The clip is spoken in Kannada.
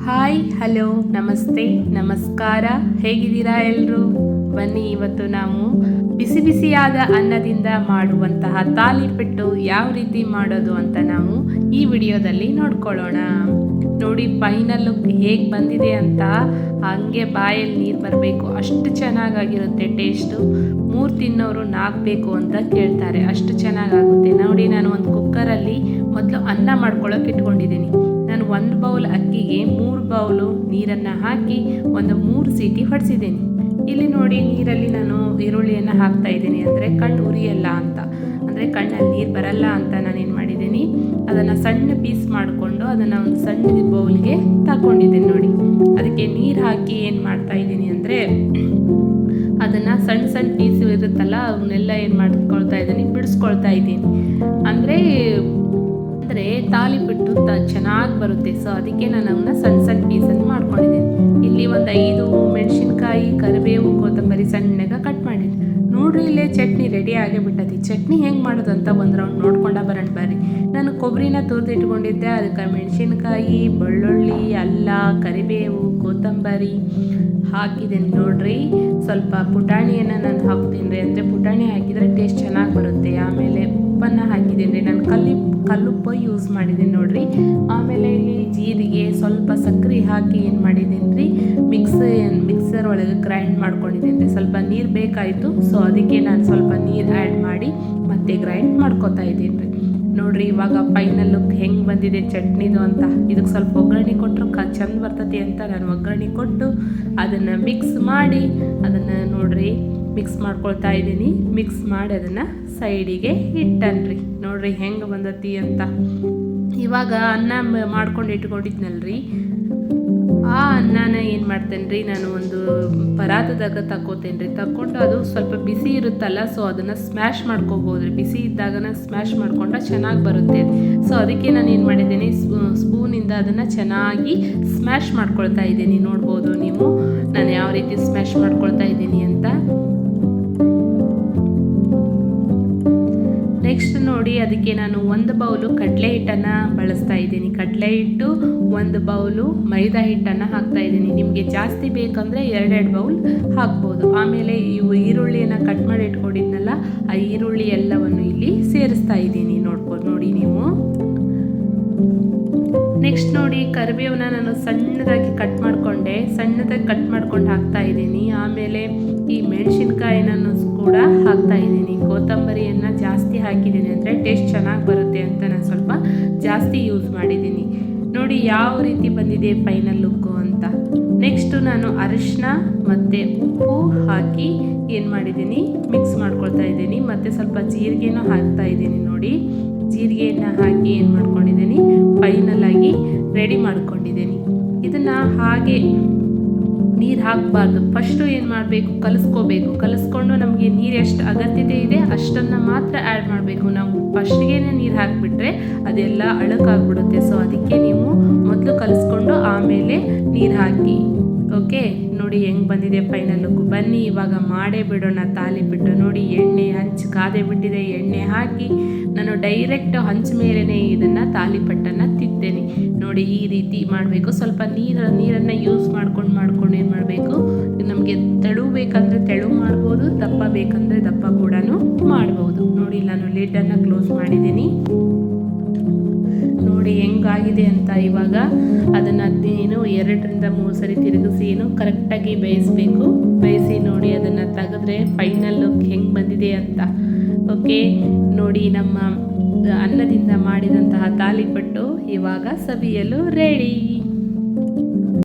ಹಾಯ್ ಹಲೋ ನಮಸ್ತೆ ನಮಸ್ಕಾರ, ಹೇಗಿದ್ದೀರಾ ಎಲ್ಲರೂ? ಬನ್ನಿ ಇವತ್ತು ನಾವು ಬಿಸಿ ಬಿಸಿಯಾದ ಅನ್ನದಿಂದ ಮಾಡುವಂತಹ ತಾಲಿಪಟ್ಟು ಯಾವ ರೀತಿ ಮಾಡೋದು ಅಂತ ನಾವು ಈ ವಿಡಿಯೋದಲ್ಲಿ ನೋಡ್ಕೊಳ್ಳೋಣ. ನೋಡಿ ಫೈನಲ್ ಲುಕ್ ಹೇಗೆ ಬಂದಿದೆ ಅಂತ, ಹಂಗೆ ಬಾಯಲ್ಲಿ ನೀರು ಬರಬೇಕು, ಅಷ್ಟು ಚೆನ್ನಾಗಾಗಿರುತ್ತೆ ಟೇಸ್ಟು. 3 ತಿನ್ನೋರು 4 ಬೇಕು ಅಂತ ಕೇಳ್ತಾರೆ, ಅಷ್ಟು ಚೆನ್ನಾಗಾಗುತ್ತೆ. ನೋಡಿ ನಾನು ಒಂದು ಕುಕ್ಕರಲ್ಲಿ ಮೊದಲು ಅನ್ನ ಮಾಡ್ಕೊಳ್ಳೋಕೆ ಇಟ್ಕೊಂಡಿದ್ದೀನಿ. ನಾನು 1 ಬೌಲ್ ಅಕ್ಕಿಗೆ 3 ಬೌಲು ನೀರನ್ನು ಹಾಕಿ ಒಂದು 3 ಸೀಟಿ ಹೊಡೆಸಿದ್ದೀನಿ. ಇಲ್ಲಿ ನೋಡಿ ನೀರಲ್ಲಿ ನಾನು ಈರುಳ್ಳಿಯನ್ನು ಹಾಕ್ತಾ ಇದ್ದೀನಿ, ಅಂದರೆ ಕಣ್ಣು ಉರಿಯಲ್ಲ ಅಂತ, ಅಂದರೆ ಕಣ್ಣಲ್ಲಿ ನೀರು ಬರಲ್ಲ ಅಂತ ನಾನೇನು ಮಾಡಿದ್ದೀನಿ, ಅದನ್ನು ಸಣ್ಣ ಪೀಸ್ ಮಾಡಿಕೊಂಡು ಅದನ್ನು ಒಂದು ಸಣ್ಣ ಬೌಲ್ಗೆ ತಗೊಂಡಿದ್ದೀನಿ. ನೋಡಿ ಅದಕ್ಕೆ ನೀರು ಹಾಕಿ ಏನು ಮಾಡ್ತಾ ಇದ್ದೀನಿ ಅಂದರೆ, ಅದನ್ನು ಸಣ್ಣ ಸಣ್ಣ ಪೀಸ್ ಇರುತ್ತಲ್ಲ ಅವನ್ನೆಲ್ಲ ಏನು ಮಾಡ್ಕೊಳ್ತಾ ಇದ್ದೀನಿ, ಬಿಡಿಸ್ಕೊಳ್ತಾ ಇದ್ದೀನಿ. ಅಂದರೆ ತಾಲಿಪಟ್ಟು ಚೆನ್ನಾಗಿ ಬರುತ್ತೆ. ಸೊ ಅದಕ್ಕೆ ನಾನು ಅವನ್ನ ಸಣ್ಣ ಸಣ್ಣ ಪೀಸನ್ನು ಮಾಡ್ಕೊಂಡಿದ್ದೀನಿ. ಇಲ್ಲಿ ಒಂದು 5 ಮೆಣಸಿನ್ಕಾಯಿ, ಕರಿಬೇವು, ಕೊತ್ತಂಬರಿ ಸಣ್ಣಗೆ ಕಟ್ ಮಾಡಿದ್ದೀನಿ. ನೋಡ್ರಿ ಇಲ್ಲೇ ಚಟ್ನಿ ರೆಡಿ ಆಗೇ ಬಿಟ್ಟತಿ. ಚಟ್ನಿ ಹೆಂಗೆ ಮಾಡೋದು ಅಂತ ಒಂದು ರೌಂಡ್ ನೋಡ್ಕೊಂಡ ಬರೋಣ ಬರ್ರಿ. ನಾನು ಕೊಬ್ಬರಿನ ತುರಿದು ಇಟ್ಕೊಂಡಿದ್ದೆ, ಅದಕ್ಕೆ ಮೆಣಸಿನ್ಕಾಯಿ, ಬೆಳ್ಳುಳ್ಳಿ, ಅಲ್ಲ, ಕರಿಬೇವು, ಕೊತ್ತಂಬರಿ ಹಾಕಿದ್ದೀನಿ. ನೋಡ್ರಿ ಸ್ವಲ್ಪ ಪುಟಾಣಿಯನ್ನು ನಾನು ಹಾಕ್ತೀನಿ ರೀ, ಅಂದರೆ ಪುಟಾಣಿ ಹಾಕಿದರೆ ಟೇಸ್ಟ್ ಚೆನ್ನಾಗಿ ಬರುತ್ತೆ. ಆಮೇಲೆ ಉಪ್ಪನ್ನು ಹಾಕಿದ್ದೀನಿ ರೀ, ನಾನು ಕಲ್ಲುಪ್ಪು ಯೂಸ್ ಮಾಡಿದ್ದೀನಿ ನೋಡ್ರಿ. ಆಮೇಲೆ ಇಲ್ಲಿ ಜೀರಿಗೆ, ಸ್ವಲ್ಪ ಸಕ್ಕರೆ ಹಾಕಿ ಏನು ಮಾಡಿದ್ದೀನಿ ರೀ, ಮಿಕ್ಸರ್ ಒಳಗೆ ಗ್ರೈಂಡ್ ಮಾಡ್ಕೊಂಡಿದ್ದೀನಿ ರೀ. ಸ್ವಲ್ಪ ನೀರು ಬೇಕಾಯಿತು, ಸೊ ಅದಕ್ಕೆ ನಾನು ಸ್ವಲ್ಪ ನೀರು ಆ್ಯಡ್ ಮಾಡಿ ಮತ್ತೆ ಗ್ರೈಂಡ್ ಮಾಡ್ಕೊತಾ ಇದ್ದೀನಿ ರೀ. ನೋಡ್ರಿ ಇವಾಗ ಫೈನಲ್ ಲುಕ್ ಹೆಂಗೆ ಬಂದಿದೆ ಚಟ್ನಿದು ಅಂತ. ಇದಕ್ಕೆ ಸ್ವಲ್ಪ ಒಗ್ಗರಣೆ ಕೊಟ್ಟರು ಚಂದ ಬರ್ತತಿ ಅಂತ ನಾನು ಒಗ್ಗರಣೆ ಕೊಟ್ಟು ಅದನ್ನು ಮಿಕ್ಸ್ ಮಾಡಿ ಅದನ್ನು ನೋಡ್ರಿ ಮಿಕ್ಸ್ ಮಾಡ್ಕೊಳ್ತಾ ಇದ್ದೀನಿ. ಮಿಕ್ಸ್ ಮಾಡಿ ಅದನ್ನು ಸೈಡಿಗೆ ಇಟ್ಟನ್ರಿ. ನೋಡ್ರಿ ಹೆಂಗೆ ಬಂದತಿ ಅಂತ. ಇವಾಗ ಅನ್ನ ಮಾಡ್ಕೊಂಡು ಇಟ್ಕೊಂಡಿದ್ನಲ್ರಿ, ಆ ಅನ್ನನ ಏನು ಮಾಡ್ತೇನೆ ರೀ, ನಾನು ಒಂದು ಪರಾತದಾಗ ತಗೋತೇನೆ ರೀ. ತಗೊಂಡು ಅದು ಸ್ವಲ್ಪ ಬಿಸಿ ಇರುತ್ತಲ್ಲ, ಸೊ ಅದನ್ನು ಸ್ಮ್ಯಾಶ್ ಮಾಡ್ಕೋಬೋದು ರೀ. ಬಿಸಿ ಇದ್ದಾಗನ ಸ್ಮ್ಯಾಶ್ ಮಾಡ್ಕೊಂಡ್ರೆ ಚೆನ್ನಾಗಿ ಬರುತ್ತೆ. ಸೊ ಅದಕ್ಕೆ ನಾನು ಏನು ಮಾಡಿದ್ದೀನಿ, ಸ್ಪೂನಿಂದ ಅದನ್ನು ಚೆನ್ನಾಗಿ ಸ್ಮ್ಯಾಶ್ ಮಾಡ್ಕೊಳ್ತಾ ಇದ್ದೀನಿ. ನೋಡ್ಬೋದು ನೀವು ನಾನು ಯಾವ ರೀತಿ ಸ್ಮ್ಯಾಶ್ ಮಾಡ್ಕೊಳ್ತಾ ಇದ್ದೀನಿ ಅಂತ. ನೆಕ್ಸ್ಟ್ ನೋಡಿ ಅದಕ್ಕೆ ನಾನು 1 ಬೌಲು ಕಡಲೆ ಹಿಟ್ಟನ್ನು ಬಳಸ್ತಾ ಇದ್ದೀನಿ. ಕಡಲೆ ಹಿಟ್ಟು, 1 ಬೌಲು ಮೈದಾ ಹಿಟ್ಟನ್ನು ಹಾಕ್ತಾ ಇದ್ದೀನಿ. ನಿಮಗೆ ಜಾಸ್ತಿ ಬೇಕಂದರೆ 2 ಬೌಲ್ ಹಾಕ್ಬೋದು. ಆಮೇಲೆ ಇವು ಈರುಳ್ಳಿಯನ್ನು ಕಟ್ ಮಾಡಿ ಇಟ್ಕೊಂಡಿದ್ನಲ್ಲ, ಆ ಈರುಳ್ಳಿ ಎಲ್ಲವನ್ನು ಇಲ್ಲಿ ಸೇರಿಸ್ತಾ ಇದ್ದೀನಿ. ನೋಡಿ ನೀವು. ನೆಕ್ಸ್ಟ್ ನೋಡಿ ಕರಿಬೇವನ್ನ ನಾನು ಸಣ್ಣದಾಗಿ ಕಟ್ ಮಾಡ್ಕೊಂಡು ಹಾಕ್ತಾ ಇದ್ದೀನಿ. ಆಮೇಲೆ ಈ ಮೆಣಸಿನ್ಕಾಯಿನನ್ನು ಕೂಡ ಹಾಕ್ತಾ ಇದ್ದೀನಿ. ಕೊತ್ತಂಬರಿಯನ್ನು ಜಾಸ್ತಿ ಹಾಕಿದ್ದೀನಿ, ಅಂದರೆ ಟೇಸ್ಟ್ ಚೆನ್ನಾಗಿ ಬರುತ್ತೆ ಅಂತ ನಾನು ಸ್ವಲ್ಪ ಜಾಸ್ತಿ ಯೂಸ್ ಮಾಡಿದ್ದೀನಿ. ನೋಡಿ ಯಾವ ರೀತಿ ಬಂದಿದೆ ಫೈನಲ್ ಲುಕ್ಕು ಅಂತ. ನೆಕ್ಸ್ಟು ನಾನು ಅರಿಶಿನ ಮತ್ತು ಉಪ್ಪು ಹಾಕಿ ಏನು ಮಾಡಿದ್ದೀನಿ, ಮಿಕ್ಸ್ ಮಾಡ್ಕೊಳ್ತಾ ಇದ್ದೀನಿ. ಮತ್ತು ಸ್ವಲ್ಪ ಜೀರಿಗೆನೂ ಹಾಕ್ತಾ ಇದ್ದೀನಿ. ನೋಡಿ ಜೀರಿಗೆಯನ್ನು ಹಾಕಿ ಏನು ಮಾಡ್ಕೊಂಡಿದ್ದೀನಿ, ಫೈನಲ್ ಆಗಿ ರೆಡಿ ಮಾಡ್ಕೊಂಡಿದ್ದೀನಿ. ಇದನ್ನು ಹಾಗೆ ನೀರು ಹಾಕಬಾರ್ದು. ಫಸ್ಟು ಏನು ಮಾಡಬೇಕು, ಕಲಿಸ್ಕೊಂಡು ನಮಗೆ ನೀರು ಎಷ್ಟು ಅಗತ್ಯತೆ ಇದೆ ಅಷ್ಟನ್ನು ಮಾತ್ರ ಆ್ಯಡ್ ಮಾಡಬೇಕು. ನಾವು ಫಸ್ಟ್ಗೆ ನೀರು ಹಾಕಿಬಿಟ್ರೆ ಅದೆಲ್ಲ ಅಳಕಾಗ್ಬಿಡುತ್ತೆ. ಸೊ ಅದಕ್ಕೆ ನೀವು ಮೊದಲು ಕಲಿಸ್ಕೊಂಡು ಆಮೇಲೆ ನೀರು ಹಾಕಿ. ಓಕೆ, ನೋಡಿ ಹೆಂಗೆ ಬಂದಿದೆ ಫೈನಲ್ ಲುಕ್. ಬನ್ನಿ ಇವಾಗ ಮಾಡೇ ಬಿಡೋಣ ತಾಲಿಪಟ್ಟು. ನೋಡಿ ಎಣ್ಣೆ ಹಂಚು ಕಾದೇ ಬಿಟ್ಟಿದೆ, ಎಣ್ಣೆ ಹಾಕಿ ನಾನು ಡೈರೆಕ್ಟ್ ಹಂಚು ಮೇಲೇ ಇದನ್ನು ತಾಲಿಪಟ್ಟನ್ನು ತಿದ್ದೇನೆ. ನೋಡಿ ಈ ರೀತಿ ಮಾಡಬೇಕು. ಸ್ವಲ್ಪ ನೀರನ್ನು ಯೂಸ್ ಮಾಡ್ಕೊಂಡು ಏನು ಮಾಡಬೇಕು, ನಮಗೆ ತೆಳು ಬೇಕಂದರೆ ತೆಳು ಮಾಡ್ಬೋದು, ದಪ್ಪ ಬೇಕಂದರೆ ದಪ್ಪ ಕೂಡ ಮಾಡ್ಬೋದು. ನೋಡಿ ನಾನು ಲಿಡ್ಡನ್ನು ಕ್ಲೋಸ್ ಮಾಡಿದ್ದೀನಿ. ನೋಡಿ ಹೆಂಗಾಗಿದೆ ಅಂತ. ಇವಾಗ ಅದನ್ನು 2-3 ಸರಿ ತಿರುಗಿಸಿ ಕರೆಕ್ಟಾಗಿ ಬೇಯಿಸಿ ನೋಡಿ ಅದನ್ನು ತೆಗೆದ್ರೆ ಫೈನಲ್ ಲುಕ್ ಹೆಂಗೆ ಬಂದಿದೆ ಅಂತ. ಓಕೆ, ನೋಡಿ ನಮ್ಮ ಅನ್ನದಿಂದ ಮಾಡಿದಂತಹ ತಾಲಿಪಟ್ಟು ಇವಾಗ ಸವಿಯಲು ರೆಡಿ.